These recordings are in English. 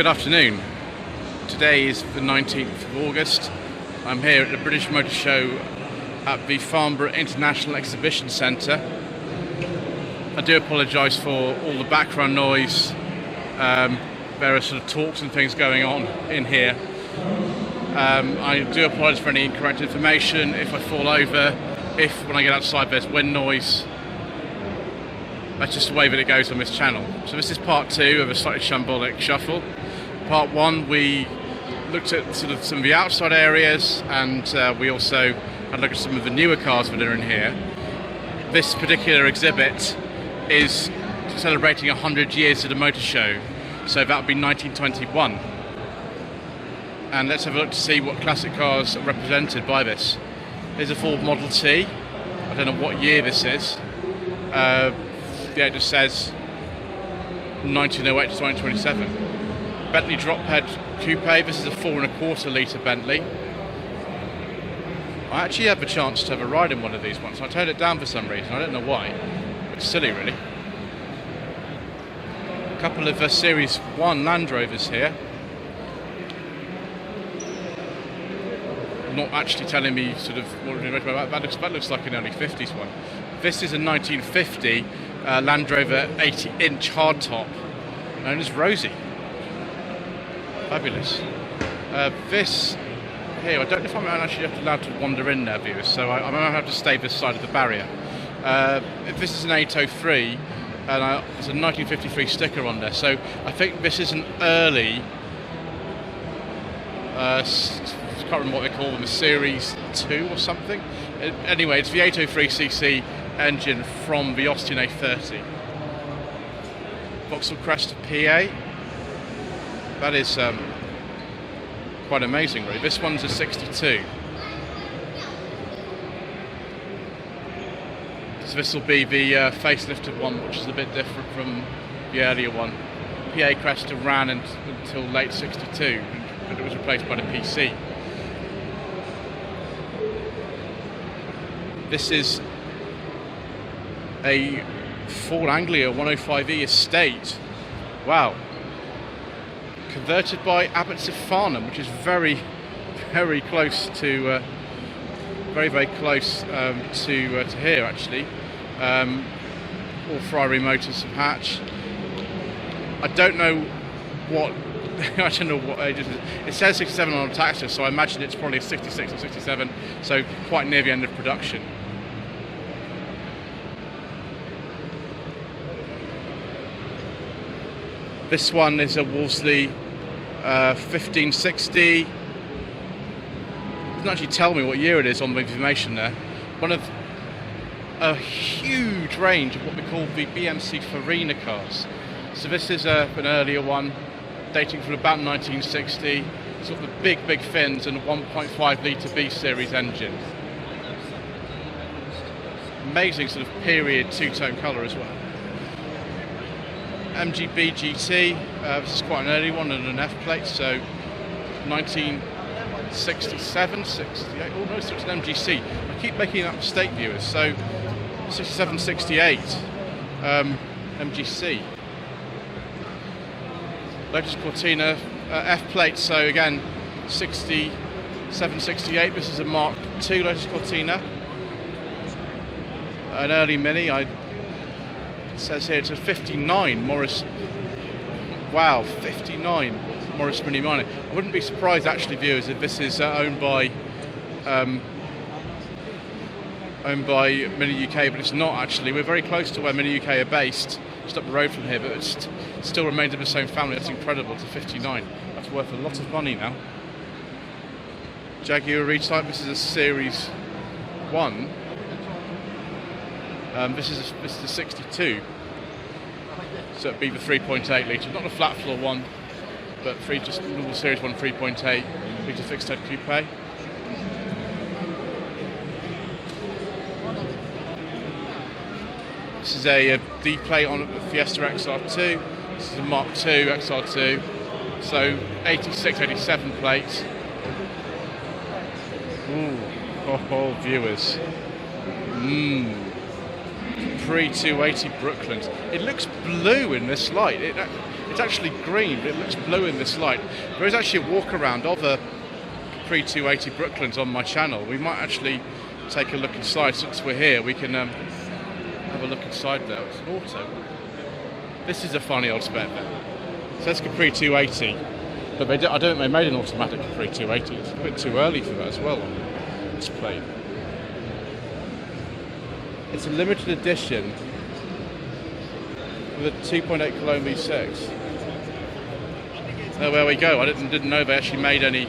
Good afternoon. Today is the 19th of August. I'm here at the British Motor Show at the Farnborough International Exhibition Centre. I do apologise for all the background noise. There are sort of talks and things going on in here. I do apologise for any incorrect information, if I fall over, if when I get outside there's wind noise. That's just the way that it goes on this channel. So this is part 2 of a Slightly Shambolic Shuffle. Part 1 we looked at sort of some of the outside areas, and we also had a look at some of the newer cars that are in here. This particular exhibit is celebrating 100 years of the motor show, so that would be 1921. And let's have a look to see what classic cars are represented by this. Here's a Ford Model T. I don't know what year this is. Yeah, it just says 1908 to 1927. Bentley drop head coupe. This is a 4.25 litre Bentley. I actually had the chance to have a ride in one of these once. I turned it down for some reason. I don't know why. It's silly, really. A couple of Series 1 Land Rovers here. Not actually telling me sort of what that looks like an early 50s one. This is a 1950 Land Rover 80-inch hardtop known as Rosie. Fabulous. This here, I don't know if I'm actually allowed to wander in there, viewers, so I'm going to have to stay this side of the barrier. This is an 803, and there's a 1953 sticker on there, so I think this is an early, I can't remember what they call them, a Series 2 or something. Anyway, it's the 803cc engine from the Austin A30. Vauxhall Crest PA. That is quite amazing, really. This one's a 62. So this will be the facelifted one, which is a bit different from the earlier one. PA Crest ran until late 62, but it was replaced by the PC. This is a Ford Anglia 105E Estate. Wow. Converted by Abbots of Farnham, which is very, very close to, very close to here, actually. All Friary Motors and Hatch. I don't know what. I don't know what age it is. It says 67 on a tax list, so I imagine it's probably 66 or 67, so quite near the end of production. This one is a Wolseley 1560. It doesn't actually tell me what year it is on the information there. One of a huge range of what we call the Bmc Farina Cars. So this is an earlier one, dating from about 1960. Sort of the big fins and a 1.5 litre B series engine. Amazing sort of period two-tone colour as well. MG5 GT, this is quite an early one and an F plate, so 1967, 68, almost it's an MGC. I keep making that mistake, viewers, so 67, 68, MGC. Lotus Cortina, F plate, so again 67, 68, this is a Mark II Lotus Cortina. An early Mini, it says here it's a 59 Morris. Wow, 59 Morris Mini Mini. I wouldn't be surprised, actually, viewers, if this is owned by Mini UK, but it's not actually. We're very close to where Mini UK are based, just up the road from here, but it still remains of the same family. That's incredible. To 59. That's worth a lot of money now. Jaguar E-Type. This is a Series 1. This is a 62, so it'd be the 3.8 litre, not a flat floor one, but just normal Series 1 3.8 litre fixed head coupe. This is a D plate on a Fiesta XR2. This is a Mark II XR2, so 86, 87 plates. Ooh, oh, viewers. Pre-280 Brooklands. It looks blue in this light. It's actually green, but it looks blue in this light. There is actually a walk around of a Capri 280 Brooklands on my channel. We might actually take a look inside. Since we're here, we can have a look inside there. It's an auto. This is a funny old spec there. It says Capri 280, but I don't think they made an automatic Capri 280. It's a bit too early for that as well on this plate. It's a limited edition with a 2.8 kilo V6. There we go. I didn't know they actually made any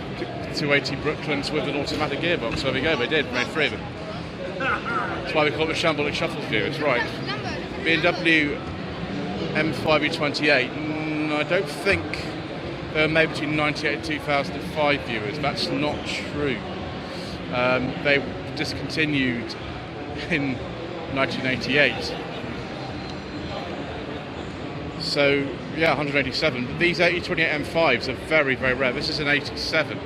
280 Brooklands with an automatic gearbox. There we go. They did. Made 3 of them. That's why we call it the Shambolic Shuffles viewers, right? BMW M5 E28. I don't think they were made between 98 and 2005 viewers. That's not true. They discontinued in 1988. So yeah, 187. But these E28 M5s are very, very rare. This is an 87.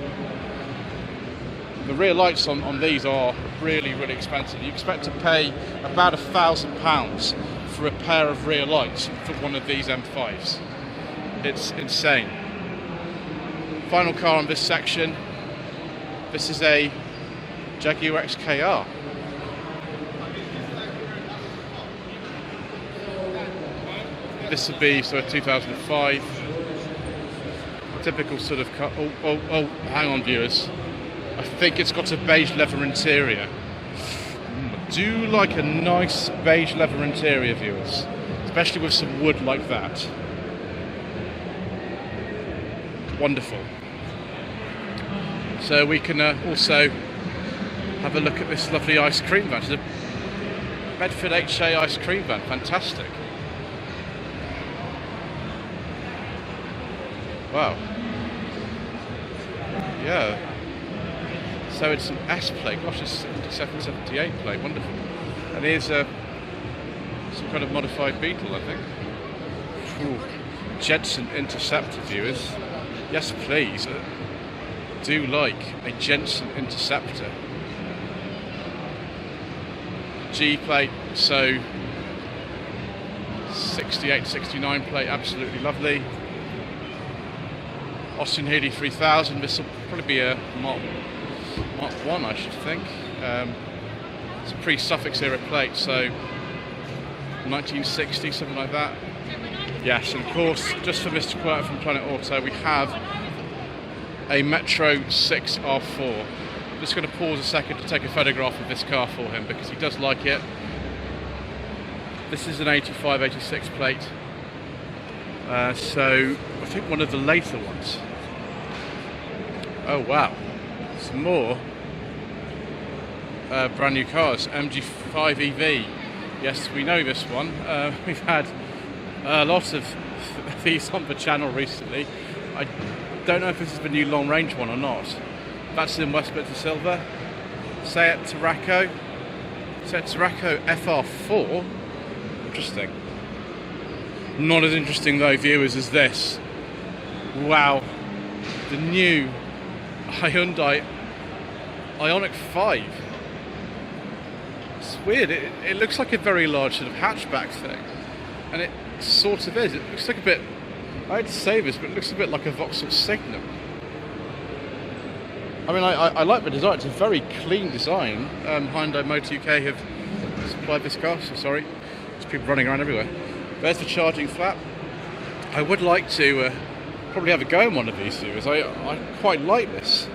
The rear lights on these are really, really expensive. You expect to pay about £1,000 for a pair of rear lights for one of these M5s. It's insane. Final car on this section. This is a Jaguar XKR. This would be sort of 2005. Typical sort of car. Oh, hang on, viewers. I think it's got a beige leather interior. I do like a nice beige leather interior, viewers, especially with some wood like that. Wonderful. So we can also have a look at this lovely ice cream van. It's a Bedford HA ice cream van. Fantastic. Wow. Yeah. So it's an S plate. Gosh, it's 77, 78 plate. Wonderful. And here's some kind of modified Beetle, I think. Ooh. Jensen Interceptor, viewers. Yes, please. Do like a Jensen Interceptor. G plate, so 68, 69 plate, absolutely lovely. Austin Healey 3000, this will probably be a Mark 1, I should think. It's a pre-Suffolk era plate, so 1960, something like that. Yes, and of course, just for Mr. Quirk from Planet Auto, we have a Metro 6 R4. I'm just going to pause a second to take a photograph of this car for him because he does like it. This is an 85, 86 plate. So I think one of the later ones. Oh wow, some more brand new cars. Mg5 Ev. Yes, we know this one. We've had lots of these on the channel recently. I don't know if this is the new long range one or not. That's in Westminster Silver. Seat Tarraco. Seat Tarraco FR4. Interesting. Not as interesting though, viewers, as this. Wow, the new Hyundai Ioniq 5. It's weird. It looks like a very large sort of hatchback thing, and it sort of is. It looks like a bit. I hate to say this, but it looks a bit like a Vauxhall Signum. I mean, I like the design. It's a very clean design. Hyundai Motor UK have supplied this car. So sorry, there's people running around everywhere. There's the charging flap. I would like to probably have a go in one of these series. I quite like this.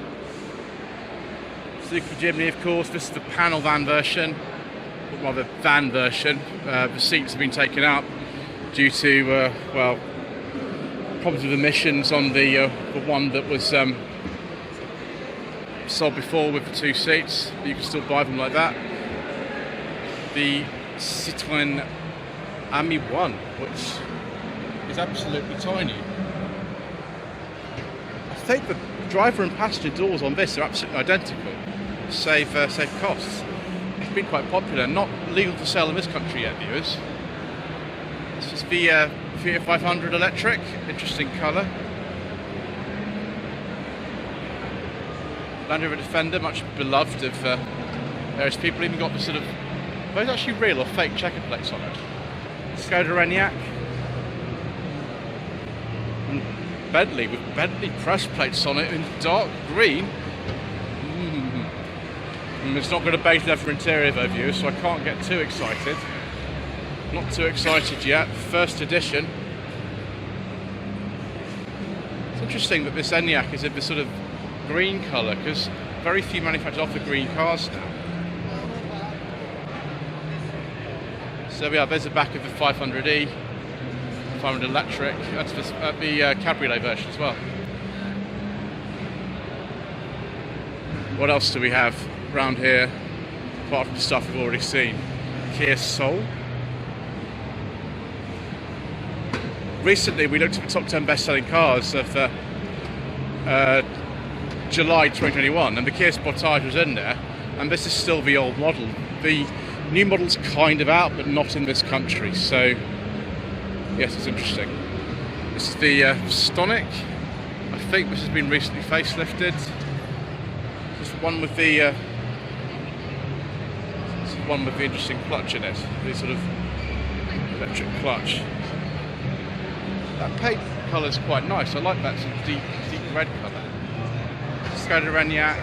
Super Jimny, of course. This is the panel van version, or rather van version. The seats have been taken out due to well, problems with emissions on the one that was sold before with the 2 seats. You can still buy them like that. The Citroën Ami 1, which is absolutely tiny. I think the driver and passenger doors on this are absolutely identical. Save costs. It's been quite popular. Not legal to sell in this country yet, viewers. This is the Fiesta 500 electric. Interesting colour. Land Rover Defender, much beloved of various people. Even got the sort of, those actually real or fake checker plates on it. Skoda Enyaq. Bentley with Bentley press plates on it in dark green. It's not got a base leather interior though, viewers, so I can't get too excited. Not too excited yet. First edition. It's interesting that this Enyaq is in this sort of green colour, because very few manufacturers offer green cars now. So there's the back of the 500e, 500 electric. That's the cabriolet version as well. What else do we have around here, apart from the stuff we've already seen? Kia Soul. Recently we looked at the top 10 best-selling cars of July 2021, and the Kia Sportage was in there, and this is still the old model. The new model's kind of out, but not in this country, so yes, it's interesting. This is the Stonic. I think this has been recently facelifted. This is one with the interesting clutch in it, the sort of electric clutch. That paint colour's quite nice. I like that sort of deep red colour. Skoda Enyaq.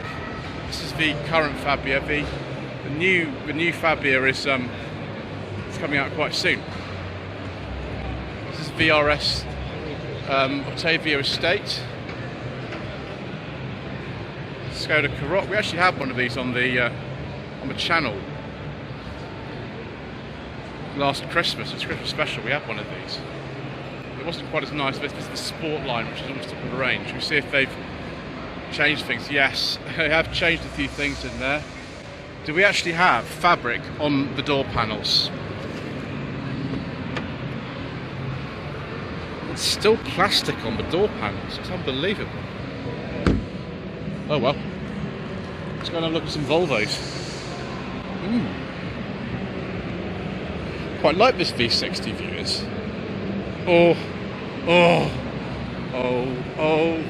This is the current Fabia. The new Fabia is coming out quite soon. This is VRS Octavia Estate. Skoda Karoq. We actually had one of these on the channel last Christmas. It's Christmas special. We had one of these. It wasn't quite as nice, but this is the Sport line, which is almost top of the range. We'll see if they've changed things. Yes, they have changed a few things in there. Do we actually have fabric on the door panels? It's still plastic on the door panels. It's unbelievable. Oh well. Let's go and have a look at some Volvos. Quite like this V60, viewers. Oh,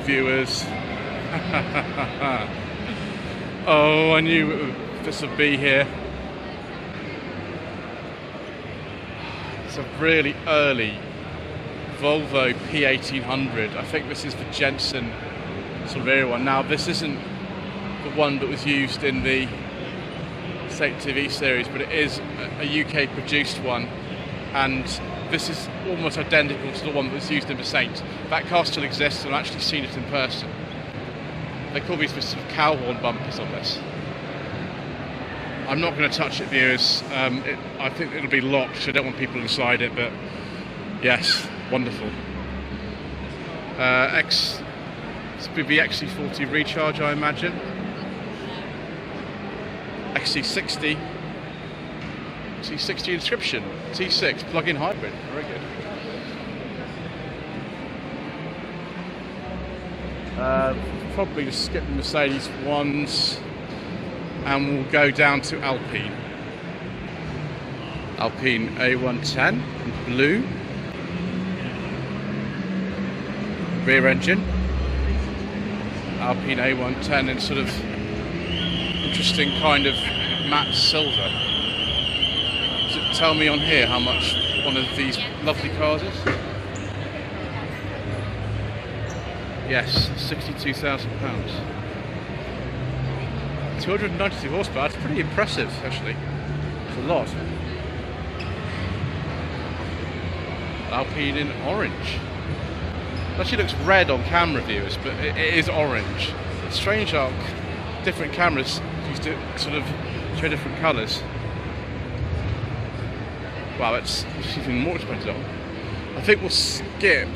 viewers. Oh, I knew this would be here. It's a really early Volvo P1800. I think this is the Jensen sort of era one. Now, this isn't the one that was used in the State TV series, but it is a UK produced one, and this is almost identical to the one that was used in the Saint. That car still exists, and I've actually seen it in person. They call these sort of cow horn bumpers on this. I'm not going to touch it, viewers. I think it'll be locked, so I don't want people inside it, but yes, wonderful. This will be the XC40 Recharge, I imagine. XC60 Inscription T6 plug-in hybrid, very good. Probably just skip the Mercedes ones, and we'll go down to Alpine. Alpine A110 in blue, rear engine. Alpine A110 in sort of interesting kind of matte silver. Does it tell me on here how much one of these lovely cars is? Yes, £62,000. 292 horsepower, that's pretty impressive actually. It's a lot. Alpine in orange. It actually looks red on camera, viewers, but it is orange. It's strange how different cameras used to sort of show different colours. Wow, it's even more expensive. I think we'll skip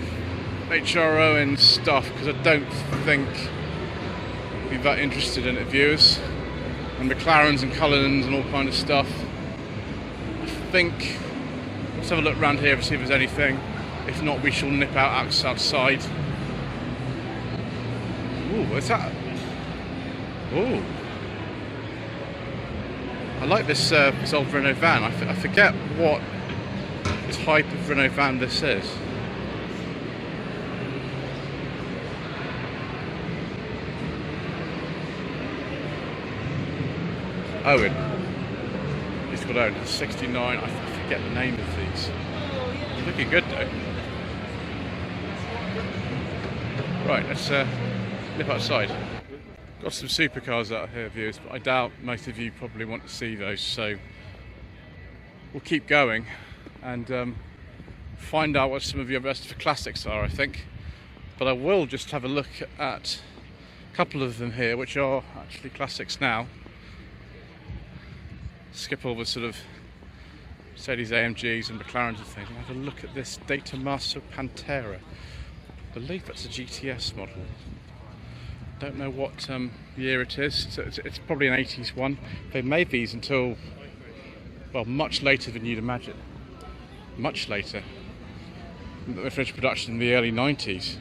HRO and stuff because I don't think we'll be that interested in it, viewers. And McLarens and Cullens and all kind of stuff. I think let's have a look around here and see if there's anything. If not, we shall nip out outside. Ooh, what's that? Ooh. I like this old Renault van. I forget what type of Renault van this is. Owen. It's called Owen. 69. I forget the name of these. Looking good though. Right, let's nip outside. Got some supercars out here, viewers, but I doubt most of you probably want to see those, so we'll keep going and find out what some of your rest of the classics are, I think. But I will just have a look at a couple of them here, which are actually classics now. Skip all the sort of Mercedes AMGs and McLarens and things, and have a look at this Data Master Pantera. I believe that's a GTS model. Don't know what year it is. It's probably an 80s one. They made these until, well, much later than you'd imagine. Much later. They finished production in the early 90s.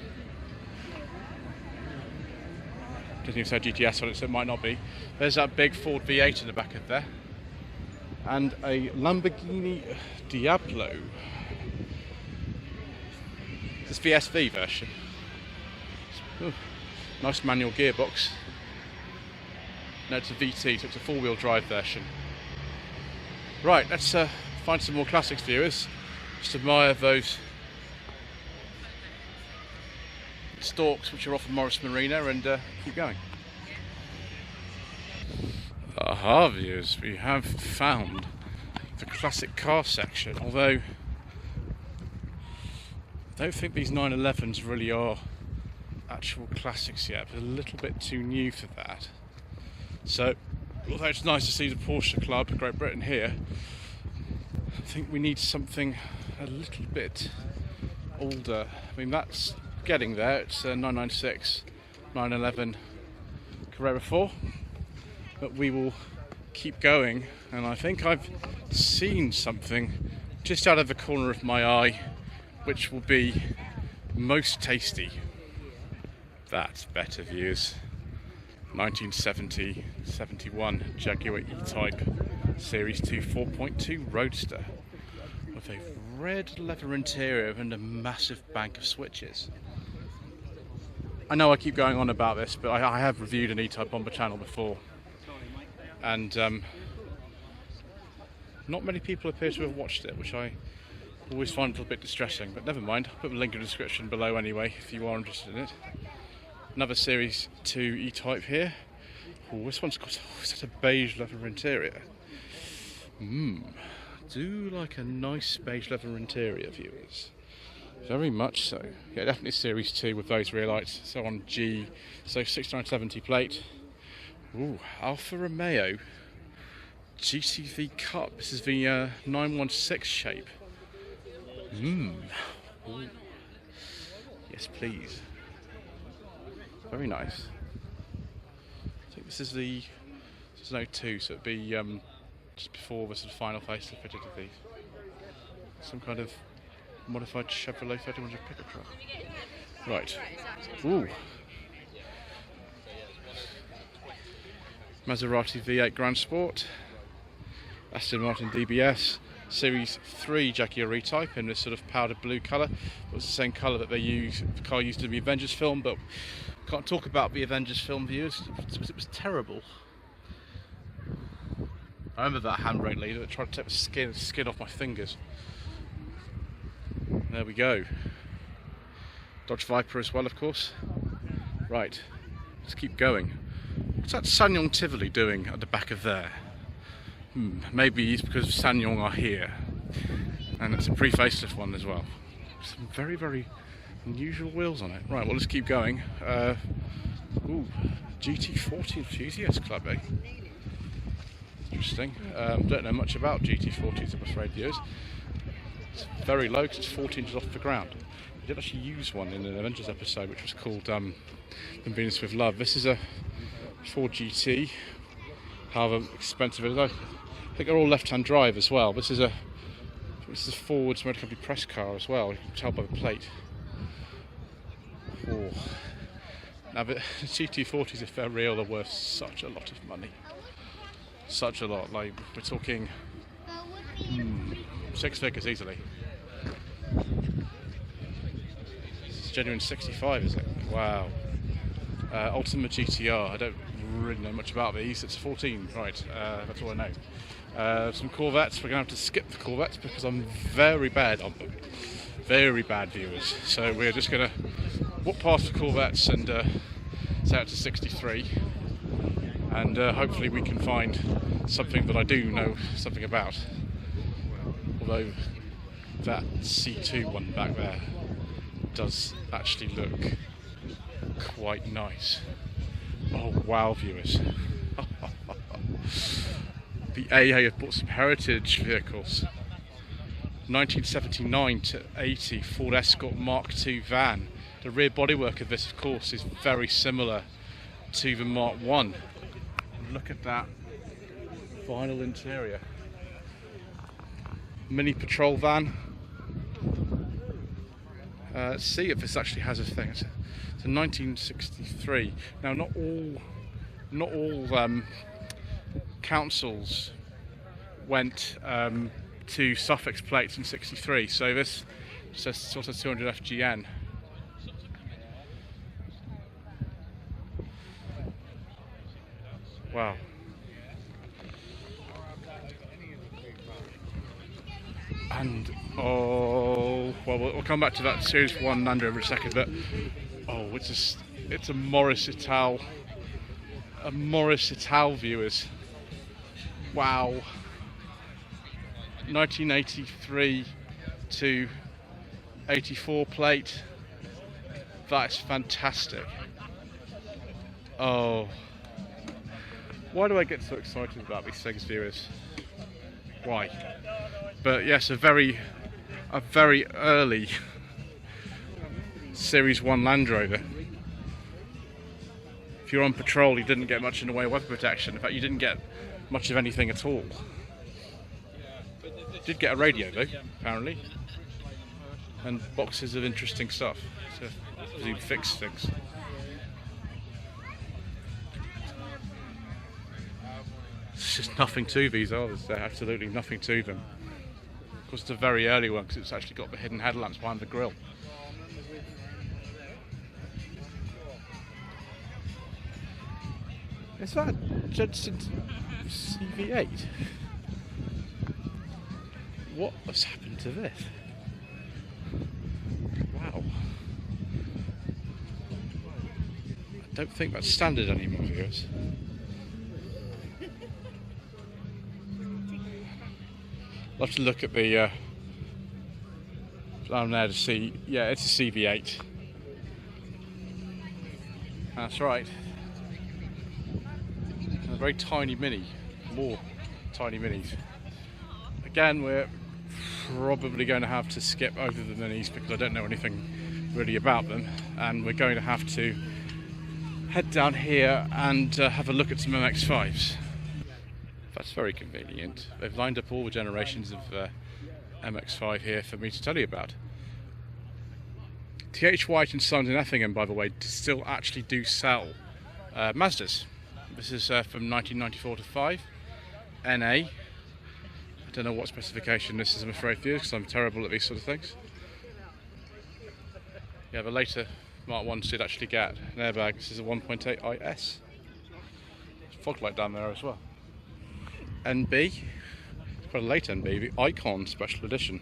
Doesn't even say GTS on it, so it might not be. There's that big Ford V8 in the back of there. And a Lamborghini Diablo. This VSV version. Ooh, nice manual gearbox. No, it's a VT, so it's a four-wheel drive version. Right, let's find some more classics, viewers. Just admire those stalks which are off of Morris Marina and keep going. Aha, viewers, we have found the classic car section, although I don't think these 911s really are actual classics yet. They're a little bit too new for that. So, although it's nice to see the Porsche Club of Great Britain here, I think we need something a little bit older. I mean, that's getting there. It's a 996, 911 Carrera 4. But we will keep going, and I think I've seen something just out of the corner of my eye which will be most tasty. That's better, viewers. 1970-71 Jaguar E-Type Series 2 4.2 Roadster with a red leather interior and a massive bank of switches. I know I keep going on about this, but I have reviewed an E-Type on the channel before, and not many people appear to have watched it, which I always find a little bit distressing, but never mind. I'll put the link in the description below anyway if you are interested in it. Another Series 2 E-Type here. Oh, this one's got such a beige leather interior. Do like a nice beige leather interior, viewers. Very much so. Yeah, definitely Series 2 with those rear lights. So on G, so 6970 plate. Ooh, Alfa Romeo GTV Cup. This is the 916 shape. Ooh. Yes, please. Very nice. I think this is an 02, so it'd be just before the sort of final facelift fitted of these. Some kind of modified Chevrolet 3100 pickup truck. Right. Ooh. Maserati V8 Grand Sport. Aston Martin DBS. Series 3 Jaguar E-Type in this sort of powder blue colour. It was the same colour that the car used in the Avengers film, but can't talk about the Avengers film, viewers, because it was terrible. I remember that handbrake leader that tried to take the skin off my fingers. There we go. Dodge Viper as well, of course. Right, let's keep going. What's that SsangYong Tivoli doing at the back of there? Maybe it's because SsangYong are here, and it's a pre-facelift one as well. Some very, very unusual wheels on it. Right, well, let's keep going. Ooh, GT40 Enthusiast Club, eh? Interesting. Don't know much about GT40s, I'm afraid, viewers. It's very low because it's 14 inches off the ground. We did actually use one in an Avengers episode, which was called Convenience with Love. This is a Ford GT. However expensive it is. I think they're all left-hand drive as well. This is Ford's Motor Company press car as well. You can tell by the plate. Oh. Now the GT40s, if they're real, are worth such a lot of money. Such a lot. Like, we're talking 6 figures easily. It's genuine 65, is it? Wow. Ultima GTR. I don't really know much about these. It's 14, right? That's all I know. Some Corvettes. We're going to have to skip the Corvettes because I'm very bad on them. Very bad, viewers. So we're just going to walk past the Corvettes and say out to 63, and hopefully we can find something that I do know something about. Although that C2 one back there does actually look quite nice. Oh wow, viewers. The AA have bought some heritage vehicles. 1979 to 80 Ford Escort Mark II van. The rear bodywork of this, of course, is very similar to the Mark I. And look at that vinyl interior. Mini patrol van. Let's see if this actually has a thing. It's a 1963. Now, not all councils went to suffix plates in 63. So this says sort of 200 FGN. Wow. And oh, well, we'll come back to that Series 1 Land Rover in a second, but oh, it's a Morris Ital, viewers. Wow. 1983 to 84 plate. That's fantastic. Oh, why do I get so excited about these things, viewers? Why? But yes, a very early Series 1 Land Rover. If you're on patrol, you didn't get much in the way of weapon protection. In fact, you didn't get much of anything at all. You did get a radio though, apparently, and boxes of interesting stuff to fix things. There's just nothing to these, are there? There's absolutely nothing to them. Of course, it's a very early one because it's actually got the hidden headlamps behind the grille. Is that Judson's CV8? What has happened to this? Wow. I don't think that's standard anymore, viewers. I'll have to look at the down there to see. Yeah, it's a CV8. That's right. And a very tiny Mini. More tiny Minis. Again, we're probably going to have to skip over the Minis because I don't know anything really about them, and we're going to have to head down here and have a look at some Mx5s. That's very convenient. They've lined up all the generations of MX5 here for me to tell you about. TH White and Sons in Effingham, by the way, still actually do sell Mazdas. This is from 1994 to 5, NA. I don't know what specification this is, I'm afraid, for you, because I'm terrible at these sort of things. Yeah, the later Mark 1s did actually get an airbag. This is a 1.8 IS. Fog light down there as well. NB, it's quite a late NB, the Icon Special Edition.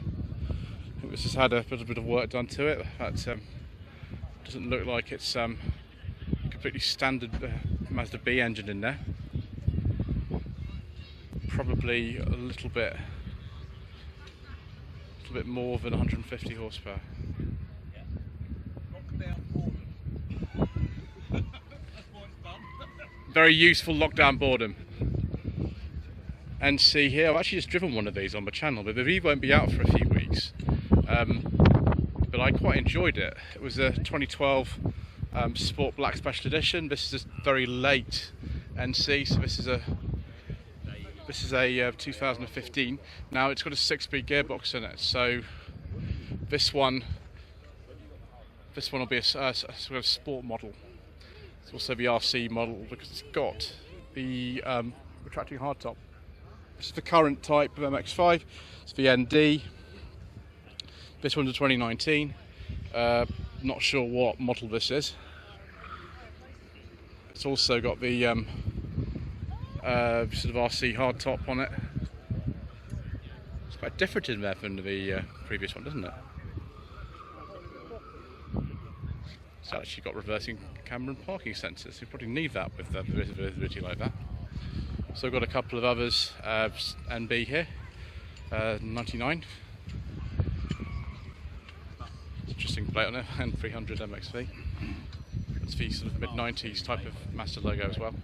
I think this has had a little bit of work done to it. That doesn't look like it's completely standard Mazda B engine in there. Probably a little bit more than 150 horsepower. Very useful lockdown boredom. And see here, I've actually just driven one of these on my channel, but the Ev won't be out for a few weeks. But I quite enjoyed it. It was a 2012 Sport Black Special Edition. This is a very late NC, so this is a 2015. Now it's got a 6-speed gearbox in it, so this one will be a sort of sport model. It's also the RC model because it's got the retracting hardtop. This is the current type of MX5. It's the ND. This one's a 2019. Not sure what model this is. It's also got the sort of RC hardtop on it. It's quite different in there than the previous one, doesn't it? It's actually got reversing camera and parking sensors. You probably need that with visibility like that. So I've got a couple of others, NB here, 99. Interesting plate on it, and 300 MXV. It's the sort of mid-90s type of Mazda logo as well.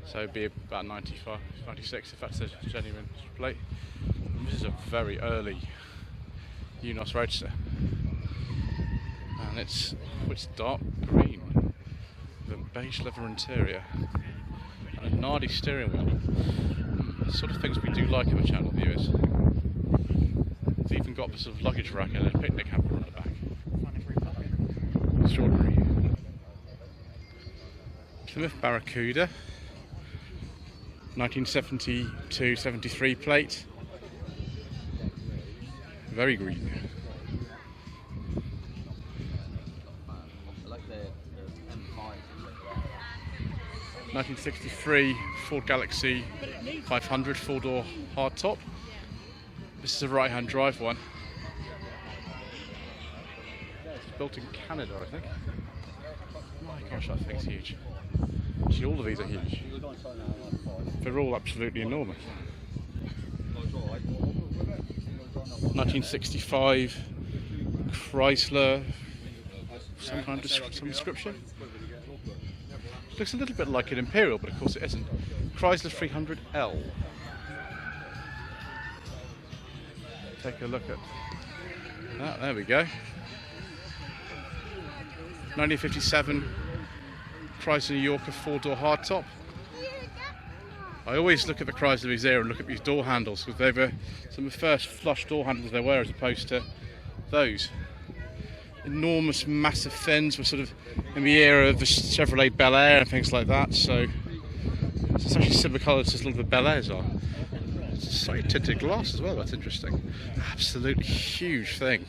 So it'd be about 95, 96 if that's a genuine plate. And this is a very early Unos Roadster. And it's dark green with a beige leather interior and a Nardi steering wheel. The sort of things we do like on the channel, viewers. It's even got the sort of luggage rack and a picnic hamper on the back. Extraordinary. Plymouth Barracuda, 1972-73 plate. Very green. 1963 Ford Galaxy 500 4-door hardtop. This is a right-hand drive one. It's built in Canada, I think. My gosh, that thing's huge. Actually, all of these are huge. They're all absolutely enormous. 1965 Chrysler, some kind of some description. It looks a little bit like an Imperial, but of course it isn't. Chrysler 300L. Take a look at that. There we go. 1957 Chrysler New Yorker 4-door hardtop. I always look at the Chrysler Museum and look at these door handles because they were some of the first flush door handles there were, as opposed to those. Enormous, massive fins were sort of in the era of the Chevrolet Bel Air and things like that. So it's actually similar colours as a lot of the Bel Airs are. It's a slightly tinted glass as well. That's interesting. Absolutely huge thing.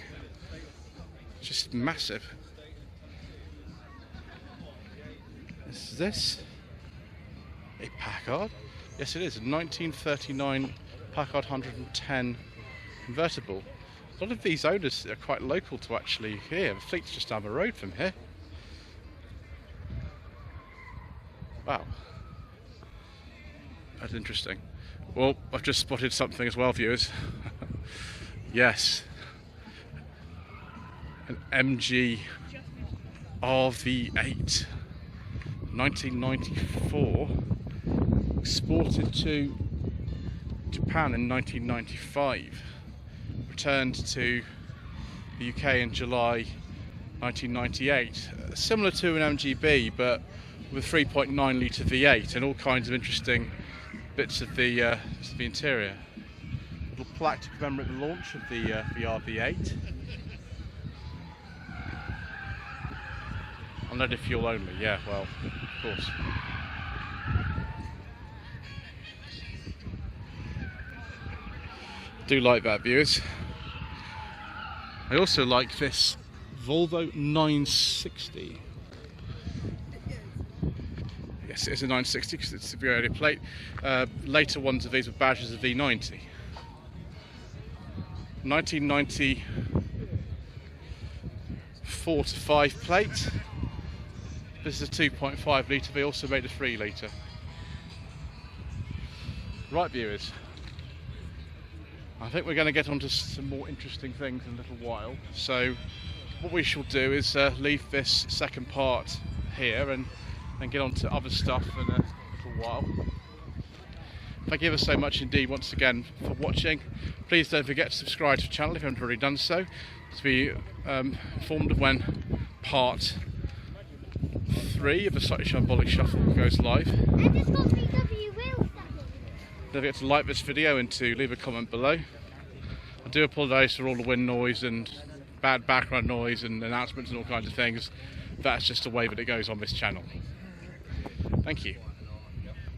Just massive. Is this a Packard? Yes, it is. A 1939 Packard 110 convertible. A lot of these owners are quite local to actually here. The fleet's just down the road from here. Wow. That's interesting. Well, I've just spotted something as well, viewers. Yes. An MG RV8. 1994. Exported to Japan in 1995. Returned to the UK in July 1998. Similar to an MGB, but with a 3.9 litre V8 and all kinds of interesting bits of the interior. A little plaque to commemorate the launch of the RV8. Unleaded fuel only, yeah, well, of course. Do like that, viewers. I also like this Volvo 960. Yes, it is a 960 because it's a very early plate. Later ones of these were badges of V90. 1994 to 5 plate. This is a 2.5 litre. They also made a 3 litre. Right, viewers. I think we're going to get onto some more interesting things in a little while. So what we shall do is leave this second part here and get on to other stuff in a little while. Thank you ever so much indeed once again for watching. Please don't forget to subscribe to the channel if you haven't already done so, to be informed of when part 3 of the Slightly Shambolic Shuffle goes live. I just got VW wheels. Don't forget to like this video and to leave a comment below. I do apologise for all the wind noise and bad background noise and announcements and all kinds of things. That's just the way that it goes on this channel. Thank you.